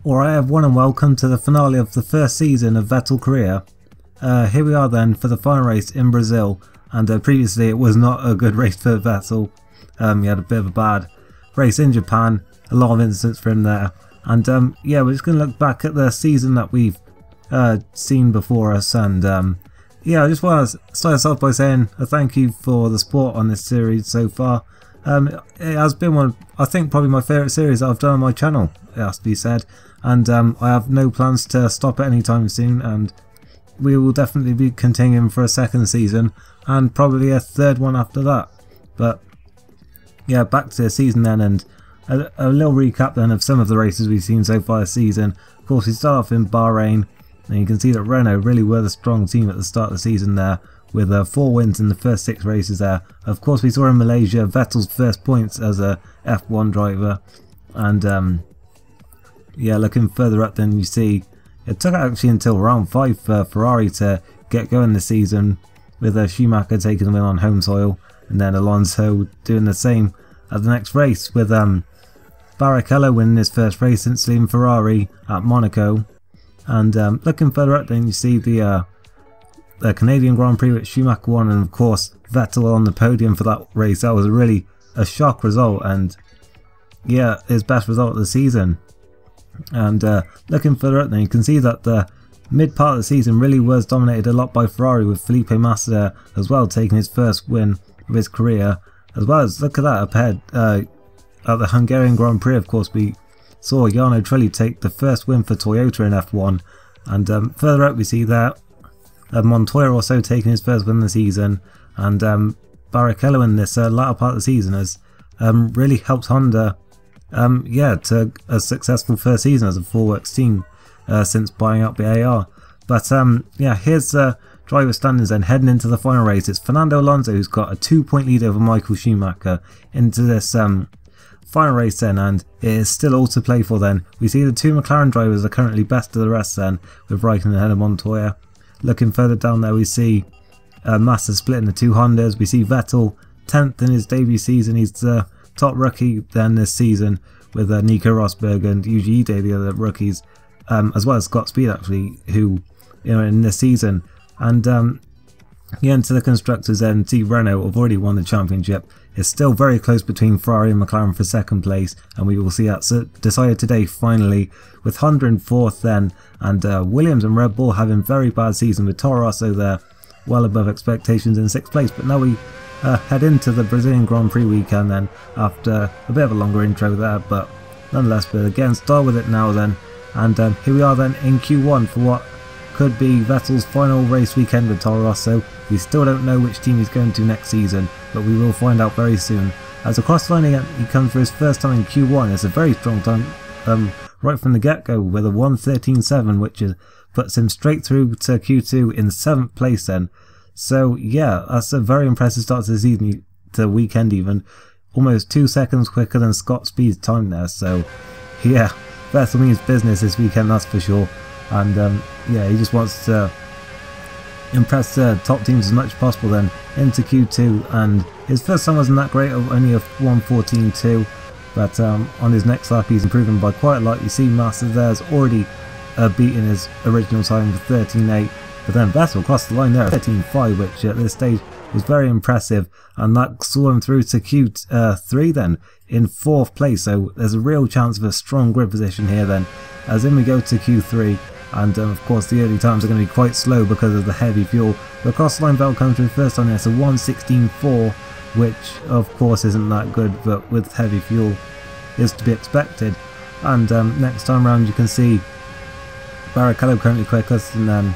Alright everyone, and welcome to the finale of the first season of Vettel Career. Here we are then for the final race in Brazil, and previously it was not a good race for Vettel. He had a bit of a bad race in Japan, a lot of incidents for him there, and yeah, we're just going to look back at the season that we've seen before us, and yeah, I just want to start us off by saying a thank you for the support on this series so far. It has been one, I think, probably my favourite series that I've done on my channel, it has to be said, and I have no plans to stop it anytime soon, and we will definitely be continuing for a second season and probably a third one after that. But yeah, back to the season then, and a little recap then of some of the races we've seen so far this season. Of course, we start off in Bahrain, and you can see that Renault really were the strong team at the start of the season there, with 4 wins in the first 6 races there. Of course, we saw in Malaysia Vettel's first points as a F1 driver, and yeah, looking further up then you see it took actually until round 5 for Ferrari to get going this season, with Schumacher taking the win on home soil, and then Alonso doing the same at the next race, with Barrichello winning his first race since leaving Ferrari at Monaco. And looking further up then you see the Canadian Grand Prix which Schumacher won, and of course Vettel on the podium for that race. That was really a shock result, and yeah, his best result of the season. And looking further up then you can see that the mid part of the season really was dominated a lot by Ferrari, with Felipe Massa there as well taking his first win of his career, as well as, look at that, up ahead at the Hungarian Grand Prix, of course, we saw Jarno Trulli take the first win for Toyota in F1, and further up we see that Montoya also taking his first win of the season, and Barrichello in this latter part of the season has really helped Honda yeah, to a successful first season as a 4-works team since buying out the AR. But yeah, here's the driver standings then heading into the final race. It's Fernando Alonso who's got a 2-point lead over Michael Schumacher into this final race then, and it is still all to play for then. We see the 2 McLaren drivers are currently best of the rest then, with Raikkonen ahead of Montoya. Looking further down there we see Massa splitting the 2 Hondas. We see Vettel 10th in his debut season. He's the top rookie then this season, with Nico Rosberg and Yuji Ide, the other rookies, as well as Scott Speed actually, who, you know, in this season. And yeah, into the constructors then, see Renault have already won the championship. It's still very close between Ferrari and McLaren for second place, and we will see that decided today finally, with Honda in 4th then, and Williams and Red Bull having very bad season, with Toro Rosso there well above expectations in 6th place. But now we head into the Brazilian Grand Prix weekend then, after a bit of a longer intro there, but nonetheless, we'll again start with it now then. And here we are then in Q1 for what could be Vettel's final race weekend with Toro Rosso. We still don't know which team he's going to next season, but we will find out very soon. As across the line again, he comes for his first time in Q1. It's a very strong time right from the get-go, with a 1:13.7, which puts him straight through to Q2 in 7th place then. So yeah, that's a very impressive start to the season, to the weekend even. Almost 2 seconds quicker than Scott Speed's time there, so yeah, Vettel means business this weekend, that's for sure. And yeah, he just wants to impress the top teams as much as possible then into Q2, and his first time wasn't that great, only a 1:14.2, but on his next lap he's improving by quite a lot. You see Massa there's already beaten his original time of 13.8, but then Vettel crossed the line there at 13.5, which at this stage was very impressive, and that saw him through to Q3 then in 4th place. So there's a real chance of a strong grid position here then, as in we go to Q3. And of course the early times are going to be quite slow because of the heavy fuel. But across the line Vettel comes through first time there, so 1:16.4, which of course isn't that good, but with heavy fuel is to be expected. And next time round you can see Barrichello currently quickest, and then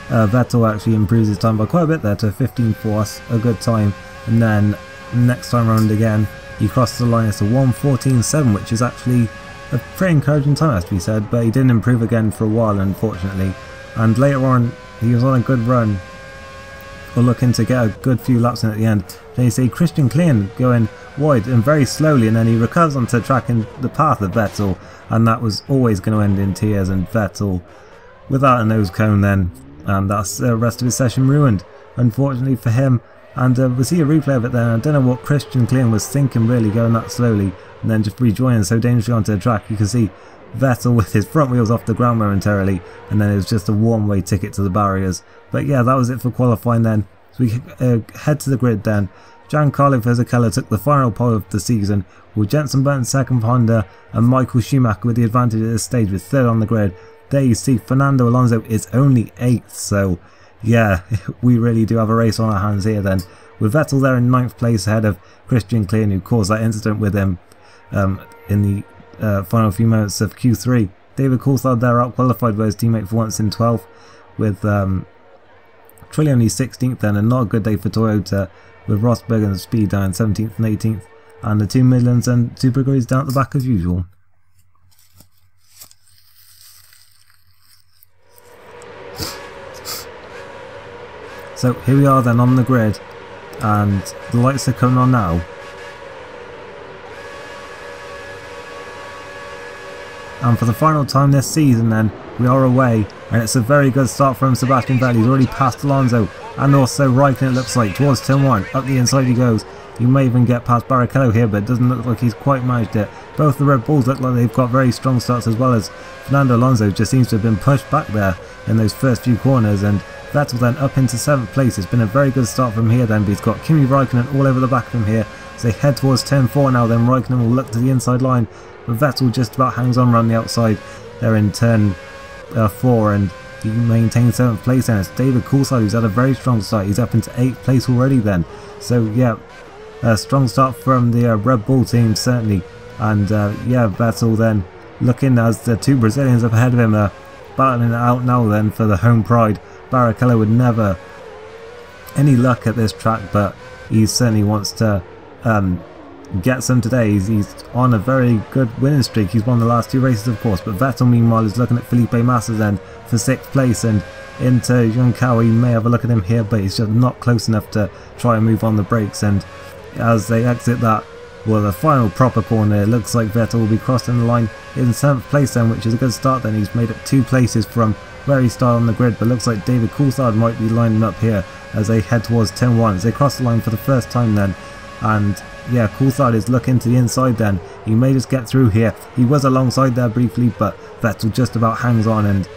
Vettel actually improves his time by quite a bit there to 15.4, that's a good time. And then next time round again he crosses the line, it's a 1:14.7, which is actually a pretty encouraging time, has to be said, but he didn't improve again for a while, unfortunately. And later on he was on a good run, or looking to get a good few laps in at the end. Then you see Christian Klein going wide and very slowly, and then he recovers onto the track in the path of Vettel, and that was always going to end in tears, and Vettel without a nose cone then, and that's the rest of his session ruined, unfortunately for him. And we'll see a replay of it then. I don't know what Christian Klein was thinking, really, going that slowly and then just rejoining so dangerously onto the track. You can see Vettel with his front wheels off the ground momentarily, and then it was just a one-way ticket to the barriers. But yeah, that was it for qualifying then. So we head to the grid then. Giancarlo Fisichella took the final pole of the season, with Jenson Button second for Honda and Michael Schumacher with the advantage at this stage with third on the grid. There you see Fernando Alonso is only 8th, so yeah, we really do have a race on our hands here then. With Vettel there in 9th place ahead of Christian Klein, who caused that incident with him in the final few minutes of Q3. David Coulthard there out-qualified by his teammate for once in 12th, with Trulli only 16th then, and not a good day for Toyota, with Rosberg and Speed down 17th and 18th, and the 2 Midlands and 2 Brigaries down at the back as usual. So here we are then on the grid, and the lights are coming on now. And for the final time this season then, we are away, and it's a very good start from Sebastian Vettel. He's already passed Alonso, and also Raikkonen, it looks like, towards turn 1. Up the inside he goes. He may even get past Barrichello here, but it doesn't look like he's quite managed it. Both the Red Bulls look like they've got very strong starts, as well as Fernando Alonso just seems to have been pushed back there in those first few corners, and Vettel then up into 7th place. It's been a very good start from here then, but he's got Kimi Raikkonen all over the back of him here. So they head towards turn 4 now, then Raikkonen will look to the inside line, but Vettel just about hangs on around the outside there in turn 4, and he maintains 7th place, and it's David Coulthard who's had a very strong start. He's up into 8th place already then. So yeah, a strong start from the Red Bull team certainly, and yeah, Vettel then looking as the 2 Brazilians up ahead of him are battling it out now then for the home pride. Barrichello would never any luck at this track, but he certainly wants to get some today. He's on a very good winning streak. He's won the last 2 races of course, but Vettel meanwhile is looking at Felipe Massa then for 6th place, and into Junkai. He may have a look at him here, but he's just not close enough to try and move on the brakes, and as they exit that, well, the final proper corner, it looks like Vettel will be crossing the line in 7th place then, which is a good start then. He's made up 2 places from where he started on the grid, but looks like David Coulthard might be lining up here as they head towards turn 1, as they cross the line for the first time then. And yeah, Coulthard is looking to the inside then. He may just get through here. He was alongside there briefly, but Vettel just about hangs on, and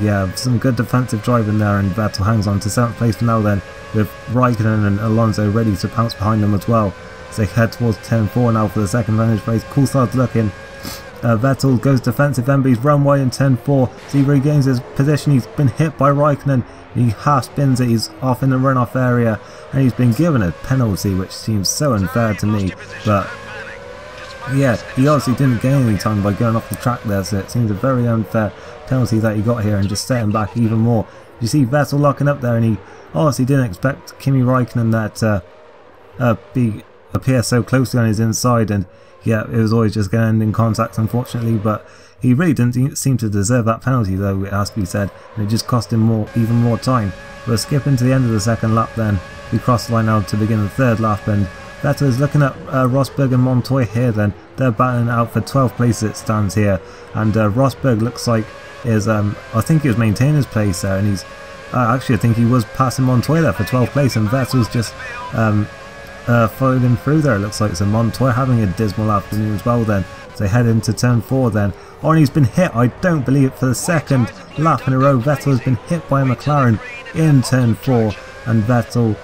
yeah, some good defensive driving there, and Vettel hangs on to 7th place for now then, with Raikkonen and Alonso ready to pounce behind them as well. So they head towards turn 4 now for the second finish race. Coulthard's looking. Vettel goes defensive then, but he's run wide in turn 4. So he regains his position. He's been hit by Raikkonen. He half spins it. He's off in the runoff area, and he's been given a penalty, which seems so unfair to me. But yeah, he obviously didn't gain any time by going off the track there, so it seems a very unfair penalty that he got here, and just set him back even more. You see Vettel locking up there, and he obviously didn't expect Kimi Raikkonen there to appear so closely on his inside, and yeah, it was always just going to end in contact unfortunately, but he really didn't seem to deserve that penalty though, it has to be said, and it just cost him even more time. We're skipping to the end of the second lap then. We cross the line now to begin the third lap, and Vettel is looking at Rosberg and Montoya here then. They're battling it out for 12th place as it stands here, and Rosberg looks like is I think he was maintaining his place there, and he's actually I think he was passing Montoya there for 12th place, and Vettel's just followed him through there, it looks like. So Montoya having a dismal afternoon as well then. So they head into turn 4 then. Oh, and he's been hit, I don't believe it, for the second lap in a row. Vettel has been hit by a McLaren in turn 4, and Vettel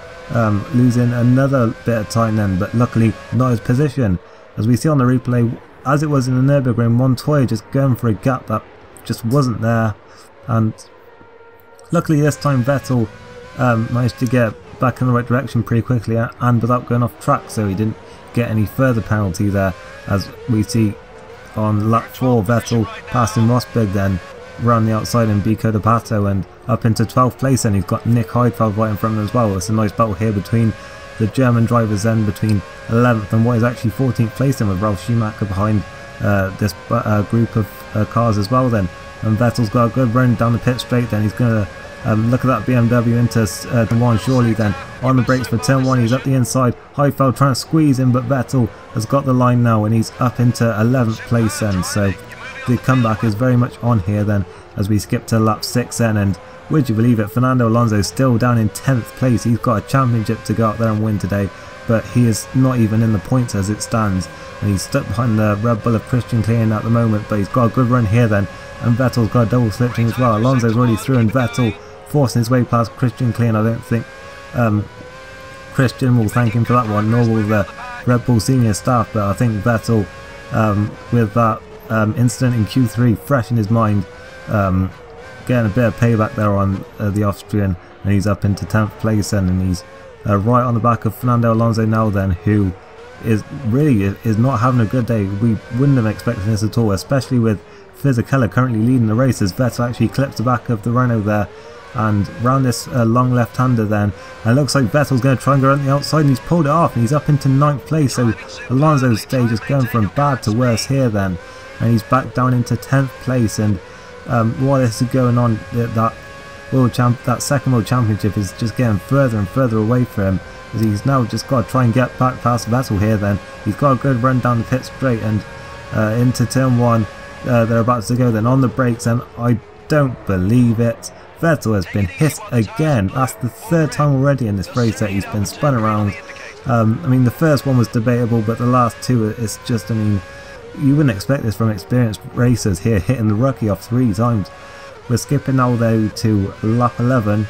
losing another bit of time then, but luckily not his position. As we see on the replay, as it was in the Nürburgring, Montoya just going for a gap that just wasn't there, and luckily this time Vettel managed to get back in the right direction pretty quickly and without going off track, so he didn't get any further penalty there. As we see on lap 4, Vettel passing Rosberg then around the outside in Bico de Pato and up into 12th place, and he's got Nick Heidfeld right in front of him as well. It's a nice battle here between the German drivers then, between 11th and what is actually 14th place then, with Ralf Schumacher behind this group of cars as well then. And Vettel's got a good run down the pit straight then. He's going to look at that BMW into turn 1 surely then. On the brakes for turn 1, he's up the inside. Heidfeld trying to squeeze him, but Vettel has got the line now, and he's up into 11th place then. So the comeback is very much on here then, as we skip to lap 6 then, and would you believe it, Fernando Alonso still down in 10th place. He's got a championship to go out there and win today. but he is not even in the points as it stands, and he's stuck behind the Red Bull of Christian Clean at the moment, but he's got a good run here then, and Vettel's got a double slipstream as well. Alonso's already through, and Vettel forcing his way past Christian Clean. I don't think Christian will thank him for that one, nor will the Red Bull senior staff, but I think Vettel, with that incident in Q3 fresh in his mind, getting a bit of payback there on the Austrian, and he's up into 10th place then, and he's right on the back of Fernando Alonso now then, who is not having a good day. We wouldn't have expected this at all, especially with Fisichella currently leading the race, as Vettel actually clips the back of the Renault there and round this long left-hander then, and it looks like Vettel's going to try and go around the outside, and he's pulled it off, and he's up into 9th place, so Alonso's stage is going from bad to worse here then, and he's back down into 10th place. And while this is going on, that second world championship is just getting further and further away from him, as he's now just got to try and get back past Vettel here then. He's got a good run down the pit straight and into turn 1. They're about to go then on the brakes, and I don't believe it, Vettel has been hit again. That's the 3rd time already in this race that he's been spun around. I mean, the first one was debatable, but the last two, it's just, I mean, you wouldn't expect this from experienced racers here, hitting the rookie off 3 times. We're skipping now though to lap 11,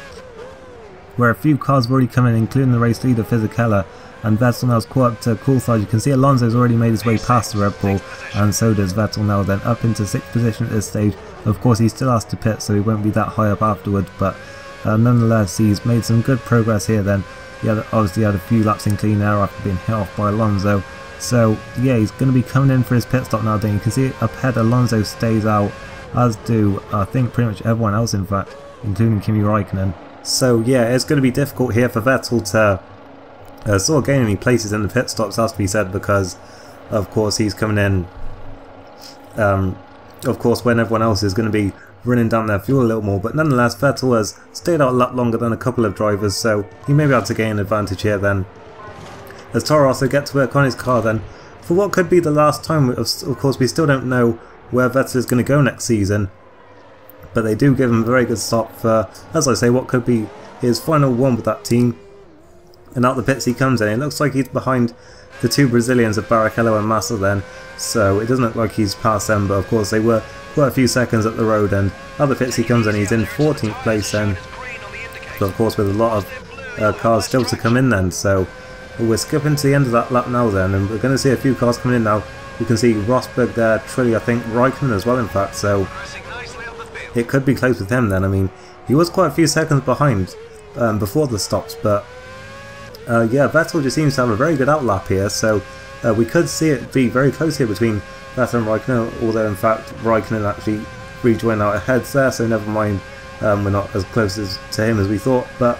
where a few cars have already come in, including the race leader Fisichella, and Vettel now's caught up to Coulthard. You can see Alonso's already made his way past the Red Bull, and so does Vettel now then, up into 6th position at this stage. Of course, he still has to pit, so he won't be that high up afterwards, but nonetheless, he's made some good progress here then. He obviously had a few laps in clean air after being hit off by Alonso. So yeah, he's going to be coming in for his pit stop now then. You can see up ahead Alonso stays out, as do I think pretty much everyone else in fact, including Kimi Raikkonen. So yeah, it's going to be difficult here for Vettel to sort of gain any places in the pit stops, has to be said, because of course he's coming in of course when everyone else is going to be running down their fuel a little more, but nonetheless Vettel has stayed out a lot longer than a couple of drivers, so he may be able to gain an advantage here then, as Toro Rosso get to work on his car then for what could be the last time. Of course we still don't know where Vettel is going to go next season, but they do give him a very good stop for, as I say, what could be his final one with that team. And out the pits he comes in. It looks like he's behind the 2 Brazilians of Barrichello and Massa then, so it doesn't look like he's past them, but of course they were quite a few seconds at the road, and out the pits he comes in. He's in 14th place then, but of course with a lot of cars still to come in then, so we're skipping to the end of that lap now then, and we're going to see a few cars coming in now. You can see Rosberg there, Trilly, I think Raikkonen as well in fact, so it could be close with him then. I mean, he was quite a few seconds behind before the stops, but yeah, Vettel just seems to have a very good outlap here, so we could see it be very close here between Vettel and Raikkonen, although in fact Raikkonen actually rejoined out ahead there, so never mind, we're not as close to him as we thought. But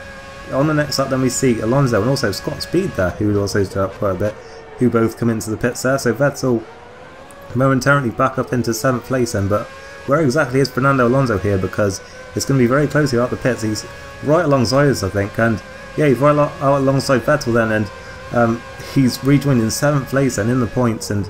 on the next lap then we see Alonso and also Scott Speed there, who also stood up quite a bit, who both come into the pits there, so Vettel momentarily back up into 7th place then, but where exactly is Fernando Alonso here, because it's going to be very close here out the pits. He's right alongside us I think, and yeah, he's right out alongside Vettel then, and he's rejoined in 7th place and in the points, and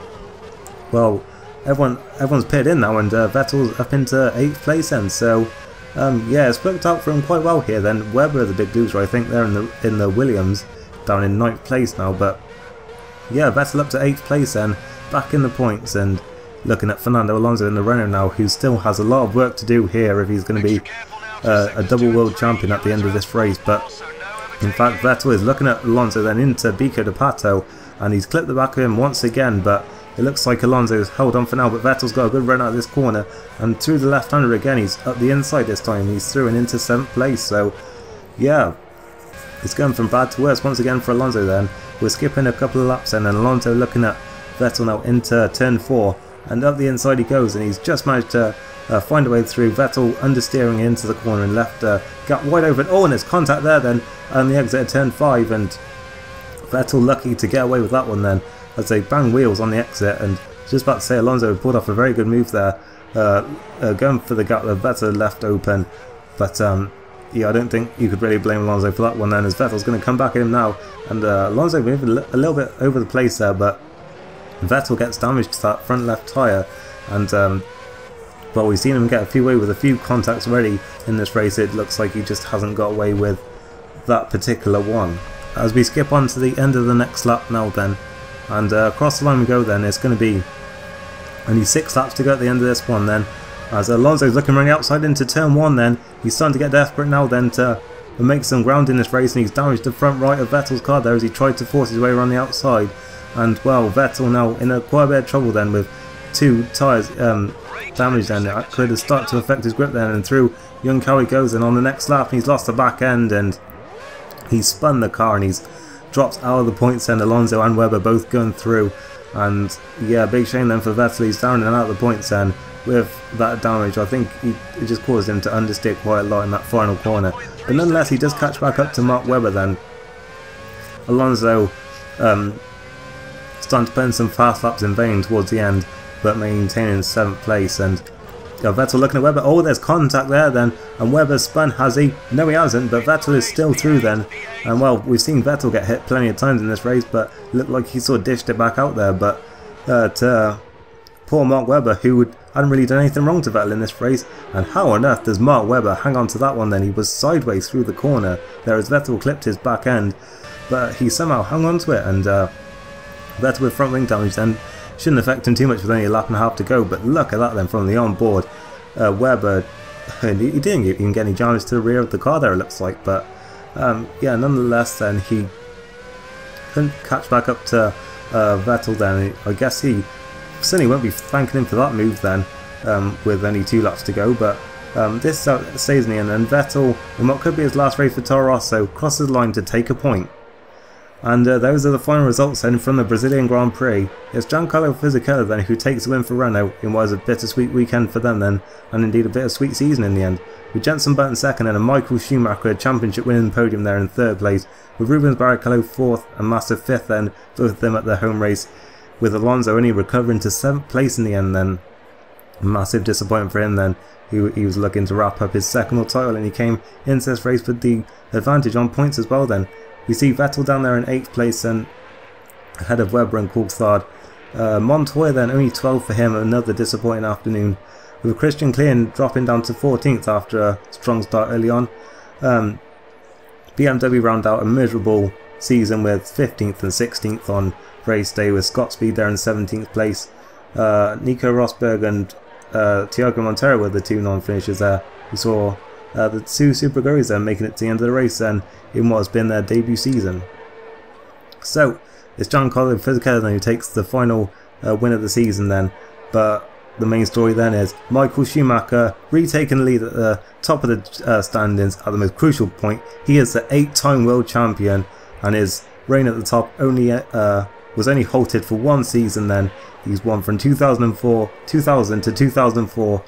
well, everyone's pitted in now, and Vettel's up into 8th place then, so yeah, it's worked out for him quite well here then. Webber the big loser I think there in the Williams, down in 9th place now, but yeah, Vettel up to 8th place then, back in the points, and looking at Fernando Alonso in the Renault now, who still has a lot of work to do here if he's going to be a double world champion at the end of this race. But in fact Vettel is looking at Alonso then into Bico de Pato, and he's clipped the back of him once again, but it looks like Alonso's held on for now, but Vettel's got a good run out of this corner, and through the left-hander again, he's up the inside this time, he's through and into 7th place, so yeah, it's going from bad to worse once again for Alonso then. We're skipping a couple of laps then, and Alonso looking at Vettel now into turn 4, and up the inside he goes, and he's just managed to find a way through. Vettel understeering into the corner and left gap wide open. Oh, and there's contact there then on the exit of turn 5, and Vettel lucky to get away with that one then, as they bang wheels on the exit. And just about to say, Alonso pulled off a very good move there, going for the gap that Vettel left open, but yeah, I don't think you could really blame Alonso for that one then, as Vettel's going to come back at him now, and Alonso moving a little bit over the place there, but Vettel gets damage to that front left tyre, and well, we've seen him get away with a few contacts already in this race. It looks like he just hasn't got away with that particular one. as we skip on to the end of the next lap now then, and across the line we go then. It's going to be only 6 laps to go at the end of this one then, as Alonso's looking running outside into turn 1 then. He's starting to get desperate now then to make some ground in this race, and he's damaged the front right of Vettel's car there as he tried to force his way around the outside. And well, Vettel now in quite a bit of trouble then with 2 tyres damaged, and that could have started to affect his grip then, and through young Cowie goes, and on the next lap he's lost the back end and he's spun the car and he's dropped out of the points, and Alonso and Webber both going through. And yeah, big shame then for Vettel. He's down and out of the points then with that damage. I think it just caused him to understeer quite a lot in that final corner, but nonetheless he does catch back up to Mark Webber then. Alonso starting to put in some fast laps in vain towards the end, but maintaining 7th place. And Vettel looking at Webber. Oh, there's contact there then, and Webber spun, has he? No, he hasn't, but Vettel is still through then. And well, we've seen Vettel get hit plenty of times in this race, but it looked like he sort of dished it back out there. But to poor Mark Webber, who hadn't really done anything wrong to Vettel in this race. And how on earth does Mark Webber hang on to that one then? He was sideways through the corner there as Vettel clipped his back end, but he somehow hung on to it, and Vettel with front wing damage then shouldn't affect him too much with only a lap and a half to go. But look at that then from the onboard. Webber, he didn't even get any damage to the rear of the car there, it looks like, but yeah, nonetheless then he couldn't catch back up to Vettel then. I guess he certainly won't be thanking him for that move then, with only 2 laps to go. But this stays in the end, and Vettel, in what could be his last race for Toro Rosso, crosses the line to take a point. And those are the final results then from the Brazilian Grand Prix. It's Giancarlo Fisichella then who takes the win for Renault in what is a bittersweet weekend for them then, and indeed a bittersweet season in the end, with Jenson Button second and a Michael Schumacher championship winning podium there in 3rd place, with Rubens Barrichello 4th and Massa 5th then, both of them at their home race, with Alonso only recovering to 7th place in the end then. Massive disappointment for him then. He was looking to wrap up his 2nd world title, and he came into this race with the advantage on points as well then. We see Vettel down there in 8th place and ahead of Webber and Coulthard. Montoya then only 12th for him, another disappointing afternoon, with Christian Klein dropping down to 14th after a strong start early on. BMW round out a miserable season with 15th and 16th on race day, with Scott Speed there in 17th place. Nico Rosberg and Thiago Monteiro were the 2 non-finishers there. We saw the 2 Super Gurus then making it to the end of the race then in what has been their debut season. So it's Giancarlo Fisichella who takes the final win of the season then, but the main story then is Michael Schumacher retaking the lead at the top of the standings at the most crucial point. He is the 8-time world champion, and his reign at the top was only halted for 1 season then. He's won from 2000 to 2004,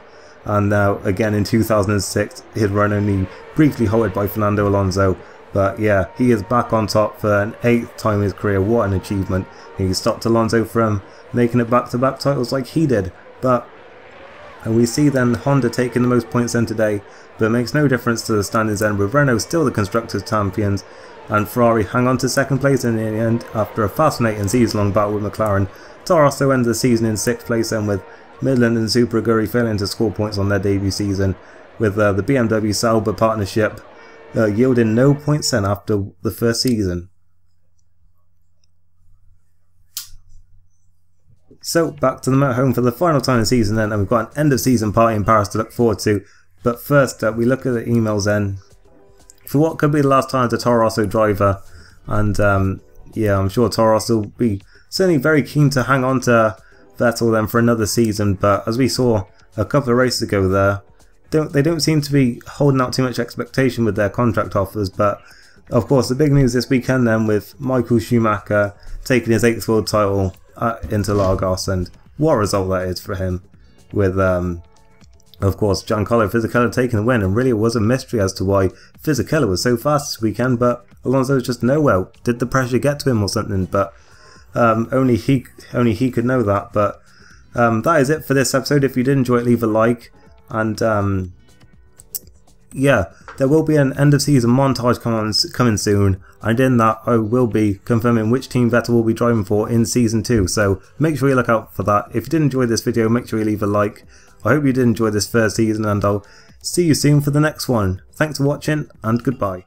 and now again in 2006, his run only briefly halted by Fernando Alonso. But yeah, he is back on top for an 8th time in his career. What an achievement. He stopped Alonso from making it back-to-back titles like he did. And we see then Honda taking the most points then today, but it makes no difference to the standings then, with Renault still the Constructors' champions, and Ferrari hang on to 2nd place in the end after a fascinating season-long battle with McLaren. Toro Rosso ends the season in 6th place then, with Midland and Super Aguri failing to score points on their debut season, with the BMW Sauber partnership yielding no points then after the first season. So back to the motorhome for the final time of the season then, and we've got an end of season party in Paris to look forward to. But first we look at the emails then for what could be the last time as a Toro Rosso driver, and yeah, I'm sure Toro Rosso will be certainly very keen to hang on to Vettel then for another season. But as we saw a couple of races ago there, they don't seem to be holding out too much expectation with their contract offers. But of course the big news this weekend then, with Michael Schumacher taking his 8th world title at Interlagos, and what a result that is for him, with of course Giancarlo Fisichella taking the win. And really it was a mystery as to why Fisichella was so fast this weekend, but Alonso was just nowhere. Did the pressure get to him or something? But only he could know that. But that is it for this episode. If you did enjoy it, leave a like. And yeah, there will be an end of season montage coming soon, and in that I will be confirming which team Vettel will be driving for in season 2, so make sure you look out for that. If you did enjoy this video, make sure you leave a like. I hope you did enjoy this first season, and I'll see you soon for the next one. Thanks for watching, and goodbye.